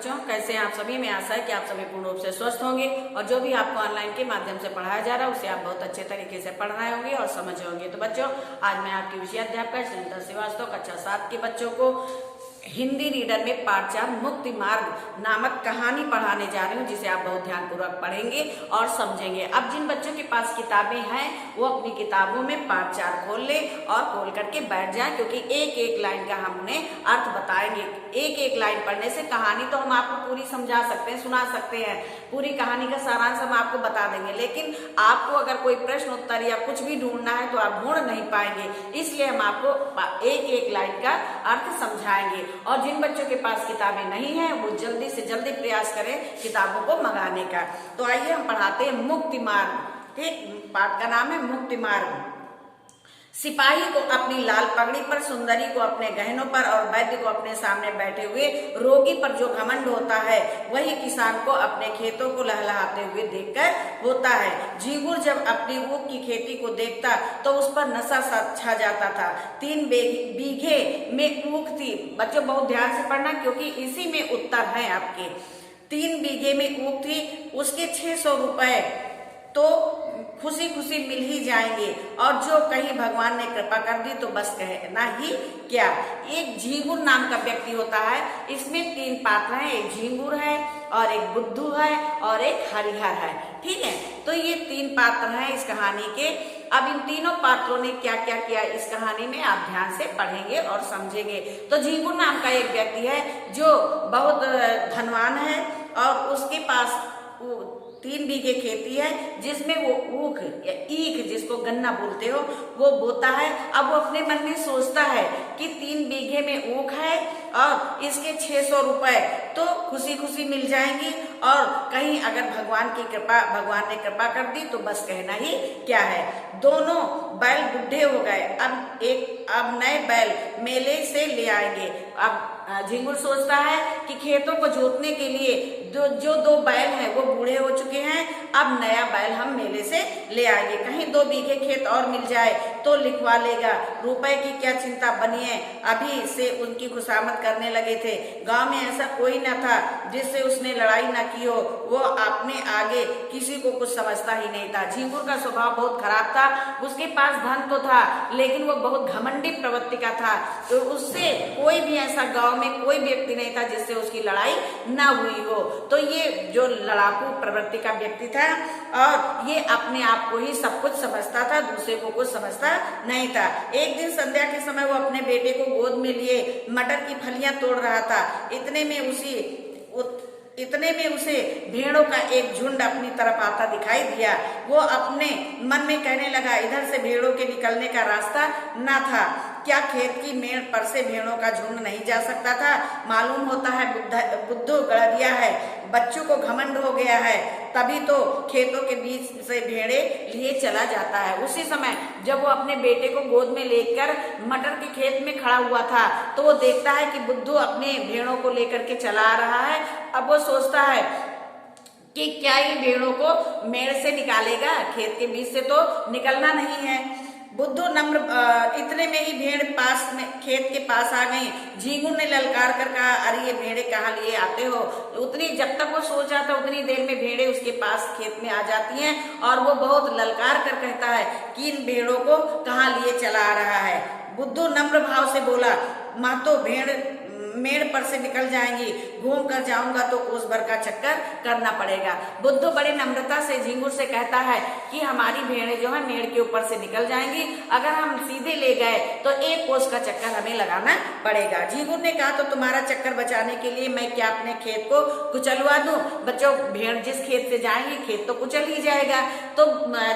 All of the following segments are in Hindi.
बच्चों, कैसे हैं आप सभी। मैं आशा है कि आप सभी पूर्ण रूप से स्वस्थ होंगे और जो भी आपको ऑनलाइन के माध्यम से पढ़ाया जा रहा है उसे आप बहुत अच्छे तरीके से पढ़ रहे होंगे और समझ होंगे। तो बच्चों, आज मैं आपकी विषय अध्यापक सुनीता श्रीवास्तव कक्षा 7 के बच्चों को हिंदी रीडर में पाठ 4 मुक्ति मार्ग नामक कहानी पढ़ाने जा रही हूँ, जिसे आप बहुत ध्यानपूर्वक पढ़ेंगे और समझेंगे। अब जिन बच्चों के पास किताबें हैं वो अपनी किताबों में पाठ 4 खोल ले और खोल करके बैठ जाए, क्योंकि एक एक लाइन का हम उन्हें अर्थ बताएंगे। एक एक लाइन पढ़ने से कहानी तो हम आपको पूरी समझा सकते हैं, सुना सकते हैं, पूरी कहानी का सारांश हम आपको बता देंगे, लेकिन आपको अगर कोई प्रश्न उत्तर या कुछ भी ढूंढना है तो आप ढूंढ नहीं पाएंगे। इसलिए हम आपको एक एक लाइन का अर्थ समझाएंगे। और जिन बच्चों के पास किताबें नहीं हैं वो जल्दी से जल्दी प्रयास करें किताबों को मंगाने का। तो आइए हम पढ़ाते हैं मुक्ति मार्ग। ठीक, पाठ का नाम है मुक्ति मार्ग। सिपाही को अपनी लाल पगड़ी पर, सुंदरी को अपने गहनों पर और वैद्य को अपने सामने बैठे हुए रोगी पर जो घमंड होता है वही किसान को अपने खेतों को लहलहाते हुए देखकर होता है। झींगुर जब अपनी ऊख की खेती को देखता तो उस पर नशा सा छा जाता था। 3 बीघे में ऊख थी। बच्चों बहुत ध्यान से पढ़ना, क्योंकि इसी में उत्तर है आपके। 3 बीघे में ऊख थी, उसके 600 रुपए तो खुशी खुशी मिल ही जाएंगे, और जो कहीं भगवान ने कृपा कर दी तो बस कहना ही क्या। एक झींगुर नाम का व्यक्ति होता है। इसमें 3 पात्र हैं, एक झींगुर है और एक बुद्धू है और एक हरिहर है। ठीक है, तो ये 3 पात्र हैं इस कहानी के। अब इन तीनों पात्रों ने क्या क्या किया इस कहानी में आप ध्यान से पढ़ेंगे और समझेंगे। तो झींगुर नाम का एक व्यक्ति है जो बहुत धनवान है और उसके पास 3 बीघे खेती है, जिसमें वो ऊख या ईख, जिसको गन्ना बोलते हो, वो बोता है। अब वो अपने मन में सोचता है कि 3 बीघे में ऊख है और इसके 600 रुपए तो खुशी खुशी मिल जाएंगी, और कहीं अगर भगवान ने कृपा कर दी तो बस कहना ही क्या है। दोनों बैल बुढ़े हो गए, अब नए बैल मेले से ले आएंगे। अब झींगुर सोचता है कि खेतों को जोतने के लिए जो 2 बैल हैं वो बूढ़े हो चुके हैं, अब नया बैल हम मेले से ले आएंगे। कहीं 2 बीघे खेत और मिल जाए तो लिखवा लेगा, रुपए की क्या चिंता बनी है। अभी से उनकी खुशामद करने लगे थे। गांव में ऐसा कोई न था जिससे उसने लड़ाई न की हो। वो अपने आगे किसी को कुछ समझता ही नहीं था। झींगुर का स्वभाव बहुत खराब था। उसके पास धन तो था, लेकिन वो बहुत घमंडी प्रवृत्ति का था। तो उससे कोई भी ऐसा गांव में कोई व्यक्ति नहीं था जिससे उसकी लड़ाई ना हुई हो। तो ये जो लड़ाकू प्रवृत्ति का व्यक्ति था और ये अपने आप को ही सब कुछ समझता था, दूसरे को कुछ समझता नहीं था। एक दिन संध्या के समय वो अपने बेटे को गोद में लिए मटर की फलियां तोड़ रहा था। इतने में उसे भेड़ों का एक झुंड अपनी तरफ आता दिखाई दिया। वो अपने मन में कहने लगा, इधर से भेड़ों के निकलने का रास्ता ना था क्या? खेत की मेड़ पर से भेड़ों का झुंड नहीं जा सकता था? मालूम होता है बुद्धू गड़दिया है, बच्चों को घमंड हो गया है, तभी तो खेतों के बीच से भेड़े लिए चला जाता है। उसी समय जब वो अपने बेटे को गोद में लेकर मटर के खेत में खड़ा हुआ था तो वो देखता है कि बुद्धू अपने भेड़ों को लेकर के चला आ रहा है। अब वो सोचता है कि क्या ये भेड़ों को मेड़ से निकालेगा, खेत के बीच से तो निकलना नहीं है। बुद्धू नम्र इतने में ही भेड़ खेत के पास आ गई। झींगुर ने ललकार कर कहा, अरे ये भेड़े कहाँ लिए आते हो? जब तक वो सोच रहा था उतनी देर में भेड़े उसके पास खेत में आ जाती हैं और वो बहुत ललकार कर कहता है कि इन भेड़ों को कहाँ लिए चला आ रहा है। बुद्धू नम्र भाव से बोला, माँ तो मेड़ पर से निकल जाएंगी, घूम कर जाऊंगा तो कोस भर का चक्कर करना पड़ेगा। बुद्धू बड़ी नम्रता से झींगुर से कहता है कि हमारी भेड़ें जो है मेड़ के ऊपर से निकल जाएंगी, अगर हम सीधे ले गए तो 1 कोस का चक्कर हमें लगाना पड़ेगा। झींगुर ने कहा, तो तुम्हारा चक्कर बचाने के लिए मैं क्या अपने खेत को कुचलवा दूं? बच्चों, भेड़ जिस खेत से जाएंगी खेत तो कुचल ही जाएगा। तो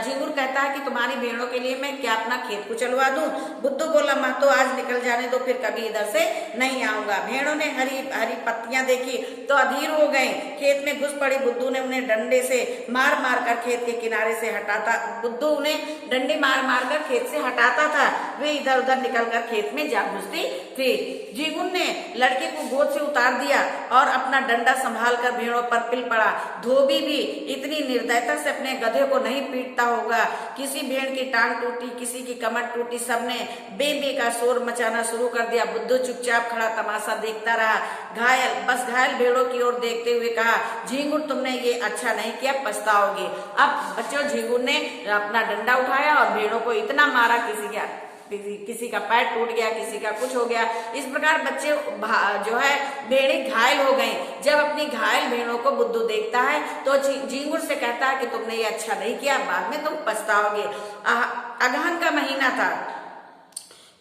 झींगुर कहता है कि तुम्हारी भेड़ों के लिए मैं क्या अपना खेत कुचलवा दूं? बुद्धू बोला, माँ तो आज निकल जाने दो, फिर कभी इधर से नहीं आऊंगा। भेड़ों ने हरी हरी पत्तियां देखी तो अधीर हो गई, खेत में घुस पड़ी। बुद्धू ने उन्हें डंडे से मार मार कर खेत के किनारे से हटाता बुद्धू उन्हें डंडे मार मार कर खेत से हटाता था। वे इधर उधर निकलकर खेत में जा घुसती थी। झींगुर ने लड़के को गोद से उतार दिया और अपना डंडा संभाल कर भेड़ों पर पिल पड़ा। धोबी भी इतनी निर्दयता से अपने गधे को नहीं पीटता होगा। किसी भेड़ की टांग टूटी, किसी की कमर टूटी, सबने बे बे का शोर मचाना शुरू कर दिया। बुद्धू चुपचाप खड़ा तमाशा देखता रहा। घायल भेड़ों की ओर देखते हुए कहा, झींगुर तुमने ये अच्छा नहीं किया, पछताओगे। अब बच्चों झींगुर ने अपना डंडा उठाया और भेड़ों को इतना मारा, किसी का पैर टूट गया, किसी का कुछ हो गया। इस प्रकार बच्चे जो है भेड़े घायल हो गए। जब अपनी घायल भेड़ों को बुद्धू देखता है तो झींगुर से कहता है कि तुमने ये अच्छा नहीं किया, बाद में तुम पछताओगे। अगहन का महीना था,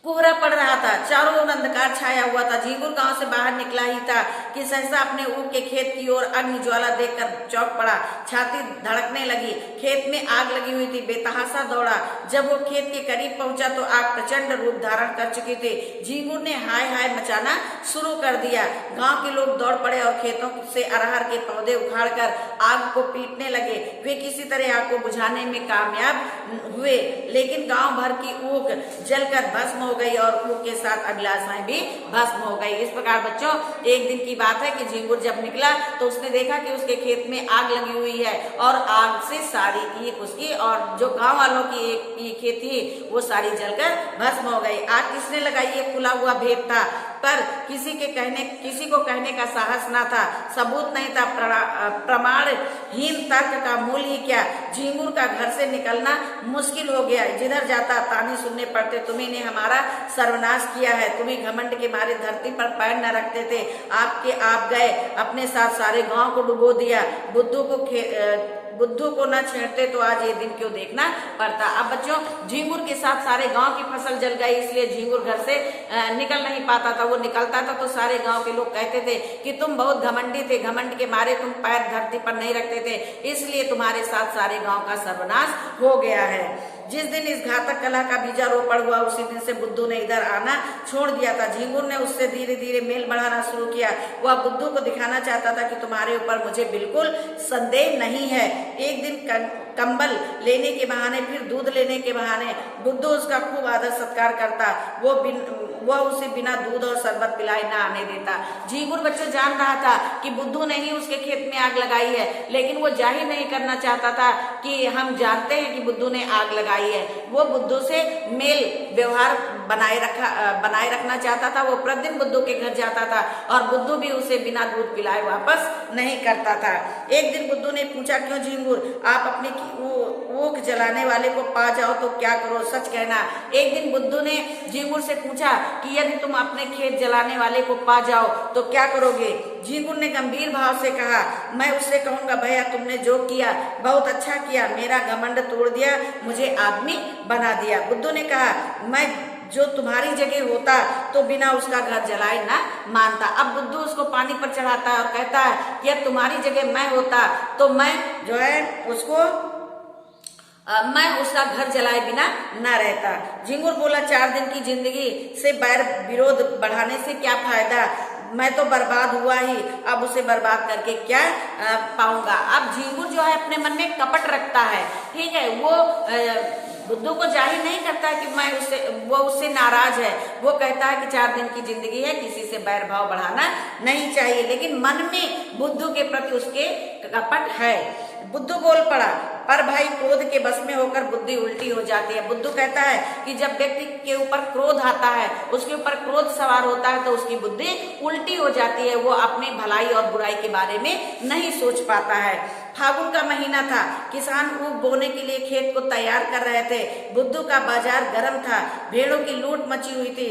कोहरा पड़ रहा था, चारों ओर अंधकार छाया हुआ था। झींगुर गांव से बाहर निकला ही था कि सहसा अपने ऊख के खेत की ओर अग्नि ज्वाला देखकर चौंक पड़ा। छाती धड़कने लगी। खेत में आग लगी हुई थी। बेतहासा दौड़ा। जब वो खेत के करीब पहुंचा तो आग प्रचंड रूप धारण कर चुकी थी। झींगुर ने हाय हाय मचाना शुरू कर दिया। गांव के लोग दौड़ पड़े और खेतों से अरहर के पौधे उखाड़कर आग को पीटने लगे। वे किसी तरह आग को बुझाने में कामयाब हुए, लेकिन गांव भर की ऊख जलकर भस्म हो गई और ऊख के साथ अभिलाषाएं भी भस्म हो गई। इस प्रकार बच्चों एक दिन की बात है कि झींगुर जब निकला तो उसने देखा कि उसके खेत में आग लगी हुई है और आग से सारी ईख उसकी और जो गांव वालों की एक ईख थी वो सारी जलकर भस्म हो गई। आग किसने लगाई, ये खुला हुआ भेद था, पर किसी को कहने का साहस ना था, सबूत नहीं था, प्रमाणहीन तर्क का मूल ही क्या। झींगुर का घर से निकलना मुश्किल हो गया। जिधर जाता ताने सुनने पड़ते, तुम्ही ने हमारा सर्वनाश किया है, तुम्ही घमंड के मारे धरती पर पैर न रखते थे, आप गए, अपने साथ सारे गांव को डुबो दिया। बुद्धू को न छेड़ते तो आज ये दिन क्यों देखना पड़ता। अब बच्चों झींगुर के साथ सारे गांव की फसल जल गई, इसलिए झींगुर घर से निकल नहीं पाता था। वो निकलता था तो सारे गांव के लोग कहते थे कि तुम बहुत घमंडी थे, घमंड के मारे तुम पैर धरती पर नहीं रखते थे, इसलिए तुम्हारे साथ सारे गांव का सर्वनाश हो गया है। जिस दिन इस घातक कला का बीजारोपण हुआ उसी दिन से बुद्धू ने इधर आना छोड़ दिया था। झींगुर ने उससे धीरे धीरे मेल बढ़ाना शुरू किया। वह बुद्धू को दिखाना चाहता था कि तुम्हारे ऊपर मुझे बिल्कुल संदेह नहीं है। एक दिन कंबल लेने के बहाने, फिर दूध लेने के बहाने बुद्धू उसका खूब आदर सत्कार करता। वह उसे बिना दूध और शरबत पिलाए ना आने देता। झींगुर बच्चों जान रहा था कि बुद्धू ने ही उसके खेत में आग लगाई है, लेकिन वो जाहिर नहीं करना चाहता था कि हम जानते हैं कि बुद्धू ने आग लगाई है। वो बुद्धू से मेल व्यवहार बनाए रखना चाहता था। वो प्रतिदिन बुद्धू के घर जाता था और बुद्धू भी उसे बिना दूध पिलाए वापस नहीं करता था। एक दिन बुद्धू ने पूछा, क्यों झींगुर, आप अपने ऊख जलाने वाले को पा जाओ तो क्या करो, सच कहना। एक दिन बुद्धू ने झींगुर से पूछा कि यदि तुम अपने खेत जलाने वाले को पा जाओ तो क्या करोगे। झींगुर ने गंभीर भाव से कहा, मैं उससे कहूंगा, भैया तुमने जो किया बहुत अच्छा किया, मेरा घमंड तोड़ दिया, मुझे आदमी बना दिया। बुद्धू ने कहा, मैं जो तुम्हारी जगह होता तो बिना उसका घर जलाए ना मानता। अब बुद्धू उसको पानी पर चढ़ाता है और कहता है कि तुम्हारी जगह मैं होता तो मैं जो है मैं उसका घर जलाए बिना न रहता। झींगुर बोला, 4 दिन की जिंदगी से बैर विरोध बढ़ाने से क्या फायदा, मैं तो बर्बाद हुआ ही, अब उसे बर्बाद करके क्या पाऊंगा। अब झींगुर जो है अपने मन में कपट रखता है, ठीक है। वो बुद्धू को जाहिर नहीं करता कि वो उससे नाराज है। वो कहता है कि 4 दिन की जिंदगी है, किसी से बैर भाव बढ़ाना नहीं चाहिए, लेकिन मन में बुद्धू के प्रति उसके कपट है। बुद्धू बोल पड़ा, पर भाई क्रोध के बस में होकर बुद्धि उल्टी हो जाती है। बुद्धू कहता है कि जब व्यक्ति के ऊपर क्रोध आता है, उसके ऊपर क्रोध सवार होता है तो उसकी बुद्धि उल्टी हो जाती है। वो अपनी भलाई और बुराई के बारे में नहीं सोच पाता है। फागुन का महीना था। किसान ऊख बोने के लिए खेत को तैयार कर रहे थे। बुद्धू का बाजार गर्म था। भेड़ों की लूट मची हुई थी।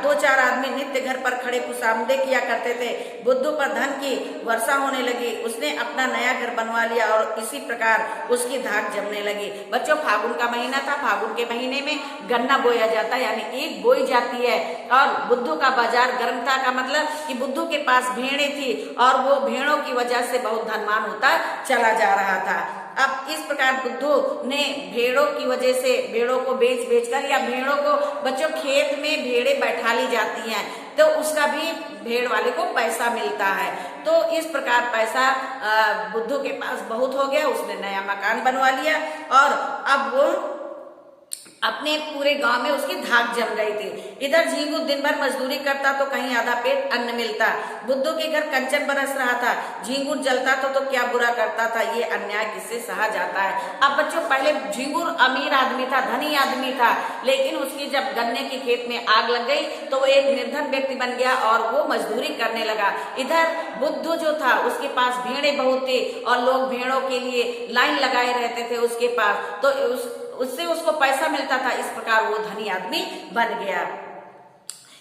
2-4 आदमी नित्य घर पर खड़े खुशामदे किया करते थे। बुद्धू पर धन की वर्षा होने लगी। उसने अपना नया घर बनवा लिया और इसी प्रकार उसकी धाक जमने लगी। बच्चों फागुन का महीना था। फागुन के महीने में गन्ना बोया जाता है, यानी ईख बोई जाती है। और बुद्धू का बाजार गर्म था का मतलब कि बुद्धू के पास भेड़ें थी और वो भेड़ों की वजह से बहुत धनवान होता चला जा रहा था। अब इस प्रकार बुद्धू ने भेड़ों की वजह से भेड़ों को बेच कर, या भेड़ों को बच्चों खेत में भेड़ें बैठा ली जाती हैं तो उसका भी भेड़ वाले को पैसा मिलता है। तो इस प्रकार पैसा बुद्धू के पास बहुत हो गया। उसने नया मकान बनवा लिया और अब वो अपने पूरे गांव में उसकी धाक जम गई थी। इधर झींगुर दिन भर मजदूरी करता तो कहीं आधा पेट अन्न मिलता। बुद्धू के घर कंचन बरस रहा था, झींगुर जलता तो क्या बुरा करता था। ये अन्याय किससे सहा जाता है। अब बच्चों, पहले झींगुर अमीर आदमी था, धनी आदमी था, लेकिन उसकी जब गन्ने के खेत में आग लग गई तो वो एक निर्धन व्यक्ति बन गया और वो मजदूरी करने लगा। इधर बुद्धू जो था उसके पास भेड़ें बहुत थी और लोग भेड़ों के लिए लाइन लगाए रहते थे उसके पास, तो उससे उसको पैसा मिलता था। इस प्रकार वो धनी आदमी बन गया।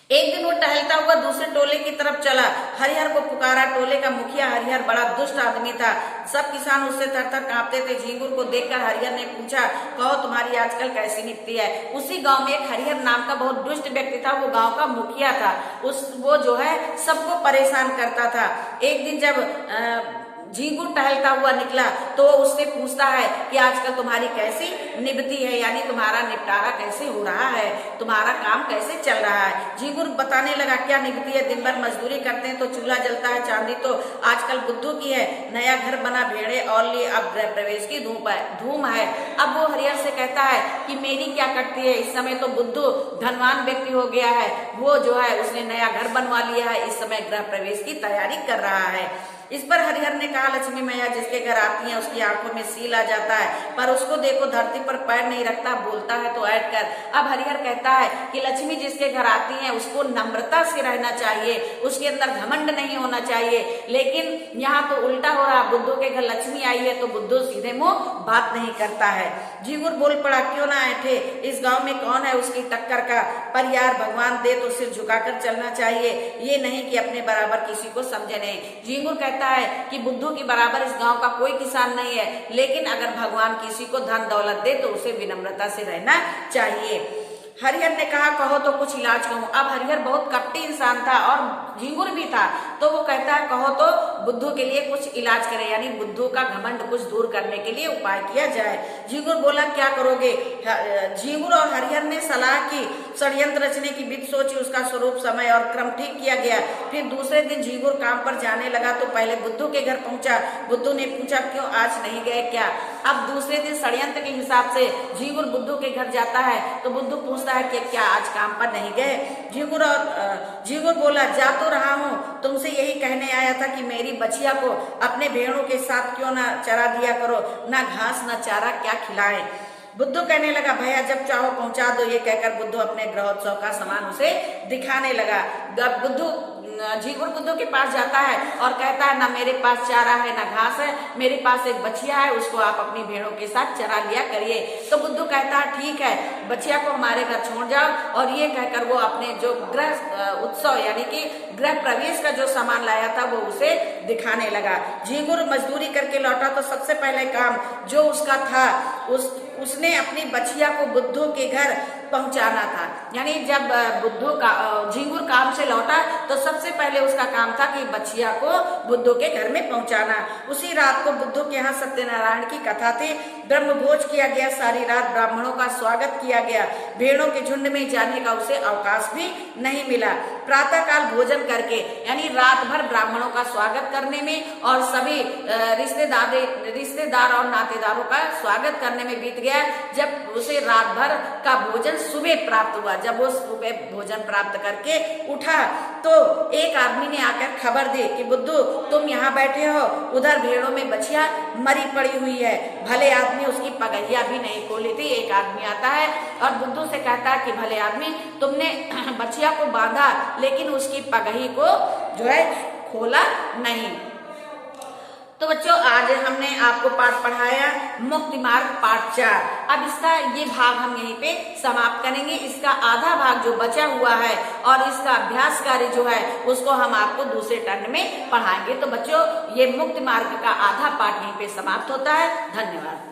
एक दिन वो टहलता हुआ दूसरे टोले की तरफ चला, हरिहर को पुकारा। टोले का मुखिया हरिहर बड़ा दुष्ट आदमी था, सब किसान उससे थर-थर कांपते थे। झींगुर को देखकर हरिहर ने पूछा, कहो तुम्हारी आजकल कैसी निकती है। उसी गांव में एक हरिहर नाम का बहुत दुष्ट व्यक्ति था, वो गांव का मुखिया था। वो जो है सबको परेशान करता था। एक दिन जब झींगुर टहलता हुआ निकला तो उससे पूछता है कि आजकल तुम्हारी कैसी निभती है, यानी तुम्हारा निपटारा कैसे हो रहा है, तुम्हारा काम कैसे चल रहा है। झींगुर बताने लगा, क्या निभती है, दिन भर मजदूरी करते हैं तो चूल्हा जलता है, चांदी तो आजकल बुद्धू की है, नया घर बना, भेड़े और लिए, अब गृह प्रवेश की धूम है। अब वो हरिहर से कहता है कि मेरी क्या कटती है, इस समय तो बुद्धू धनवान व्यक्ति हो गया है, वो जो है उसने नया घर बनवा लिया है, इस समय गृह प्रवेश की तैयारी कर रहा है। इस पर हरिहर ने कहा, लक्ष्मी मैया जिसके घर आती है उसकी आंखों में सील आ जाता है, पर उसको देखो धरती पर पैर नहीं रखता, बोलता है तो ऐड कर। अब हरिहर कहता है कि लक्ष्मी जिसके घर आती है उसको नम्रता से रहना चाहिए, उसके अंदर घमंड नहीं होना चाहिए। लेकिन यहाँ तो उल्टा हो रहा, बुद्धू के घर लक्ष्मी आई है तो बुद्धू सीधे मुंह बात नहीं करता है। झींगुर बोल पड़ा, क्यों ना ऐठे, इस गांव में कौन है उसकी टक्कर का, पर यार भगवान दे तो सिर झुकाकर चलना चाहिए, ये नहीं कि अपने बराबर किसी को समझे नहीं। झींगुर कहता है कि बुद्धू की बराबर इस गांव का कोई किसान नहीं है, लेकिन अगर भगवान किसी को धन दौलत दे तो उसे विनम्रता से रहना चाहिए। हरिहर ने कहा, कहो तो कुछ इलाज कहूं। अब हरिहर बहुत कपटी इंसान था और झींगुर भी था, तो वो कहता है कहो तो बुद्धू के लिए कुछ इलाज करें, यानी बुद्धू का घमंड कुछ दूर करने के लिए उपाय किया जाए। झींगुर बोला, क्या करोगे। झींगुर और हरिहर ने सलाह की, षड्यंत्र रचने की विधि सोची, उसका स्वरूप, समय और क्रम ठीक किया गया। फिर दूसरे दिन झींगुर काम पर जाने लगा तो पहले बुद्धू के घर पहुंचा। बुद्धू ने पूछा, क्यों आज नहीं गए क्या। अब दूसरे दिन षड्यंत्र के हिसाब से झींगुर बुद्धू के घर जाता है तो बुद्धू पूछता है कि क्या आज काम पर नहीं गए। झींगुर बोला, जा तो रहा हूँ, तुमसे यही कहने आया था कि मेरी बछिया को अपने भेड़ों के साथ क्यों ना चरा दिया करो, ना घास ना चारा क्या खिलाए। बुद्धू कहने लगा, भैया जब चाहो पहुंचा दो। ये कहकर बुद्धू अपने गृहोत्सव का सामान उसे दिखाने लगा। झींगुर बुद्धू के पास जाता है और कहता है, ना मेरे पास चारा है ना घास है, मेरे पास एक बछिया है, उसको आप अपनी भेड़ों के साथ चरा लिया करिए। तो बुद्धू कहता है, ठीक है, बछिया को हमारे घर छोड़ जाओ। और ये कहकर वो अपने जो गृह उत्सव यानी कि गृह प्रवेश का जो सामान लाया था वो उसे दिखाने लगा। झींगुर मजदूरी करके लौटा तो सबसे पहले काम जो उसका था उसने अपनी बछिया को बुद्धू के घर पहुंचाना था। यानी जब झींगुर काम से लौटा तो सबसे पहले उसका काम था कि बछिया को बुद्धू के घर में पहुंचाना। उसी रात को बुद्धू के यहाँ सत्यनारायण की कथा थी, ब्रह्मभोज किया गया, सारी रात ब्राह्मणों का स्वागत किया गया। भेड़ों के झुंड में जाने का उसे अवकाश भी नहीं मिला। प्रातः काल भोजन करके यानी रात भर ब्राह्मणों का स्वागत करने में और सभी रिश्तेदार और नातेदारों का स्वागत करने में बीत गया। जब उसे रात भर का भोजन सुबह प्राप्त हुआ, जब वो सुबह भोजन प्राप्त करके उठा तो एक आदमी ने आकर खबर दी कि बुद्धू तुम यहाँ बैठे हो, उधर भेड़ों में बछिया मरी पड़ी हुई है। भले आदमी उसकी पगहिया भी नहीं खोली थी। एक आदमी आता है और बुद्धू से कहता है कि भले आदमी तुमने बछिया को बांधा लेकिन उसकी पगही को जो है खोला नहीं। तो बच्चों, आज हमने आपको पाठ पढ़ाया मुक्ति मार्ग पाठ 4। अब इसका ये भाग हम यहीं पे समाप्त करेंगे। इसका आधा भाग जो बचा हुआ है और इसका अभ्यास कार्य जो है उसको हम आपको दूसरे टर्न में पढ़ाएंगे। तो बच्चों, ये मुक्ति मार्ग का आधा पाठ यहीं पे समाप्त होता है। धन्यवाद।